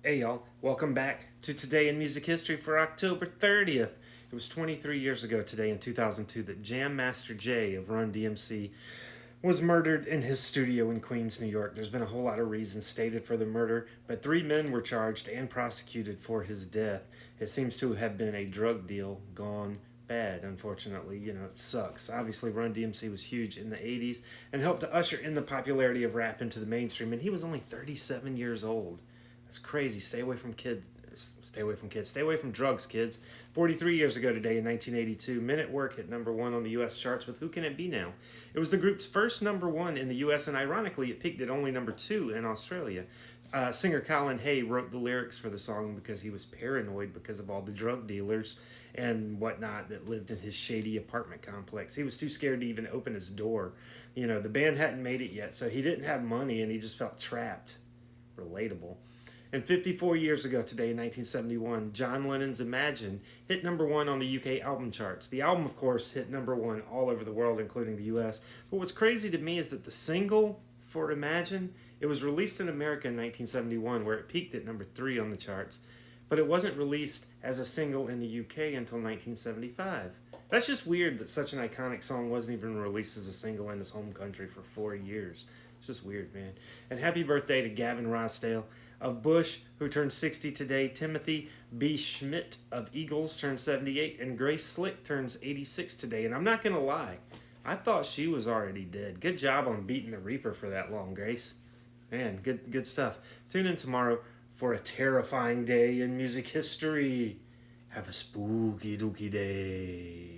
Hey y'all, welcome back to Today in Music History for October 30th. It was 23 years ago today in 2002 that Jam Master Jay of Run DMC was murdered in his studio in Queens, New York. There's been a whole lot of reasons stated for the murder, but 3 men were charged and prosecuted for his death. It seems to have been a drug deal gone bad, unfortunately. It sucks. Obviously, Run DMC was huge in the 80s and helped to usher in the popularity of rap into the mainstream, and he was only 37 years old. That's crazy. Stay away from kids. Stay away from kids. Stay away from drugs, kids. 43 years ago today, in 1982, Men at Work hit #1 on the U.S. charts with Who Can It Be Now? It was the group's first #1 in the U.S., and ironically, it peaked at only #2 in Australia. Singer Colin Hay wrote the lyrics for the song because he was paranoid because of all the drug dealers and whatnot that lived in his shady apartment complex. He was too scared to even open his door. The band hadn't made it yet, so he didn't have money and he just felt trapped. Relatable. And 54 years ago today, in 1971, John Lennon's Imagine hit #1 on the UK album charts. The album, of course, hit #1 all over the world, including the US. But what's crazy to me is that the single for Imagine, it was released in America in 1971, where it peaked at #3 on the charts. But it wasn't released as a single in the UK until 1975. That's just weird that such an iconic song wasn't even released as a single in his home country for 4 years. It's just weird, man. And happy birthday to Gavin Rossdale of Bush, who turned 60 today. Timothy B. Schmidt of Eagles turned 78. And Grace Slick turns 86 today. And I'm not going to lie, I thought she was already dead. Good job on beating the Reaper for that long, Grace. Man, good stuff. Tune in tomorrow for a terrifying day in music history. Have a spooky dooky day.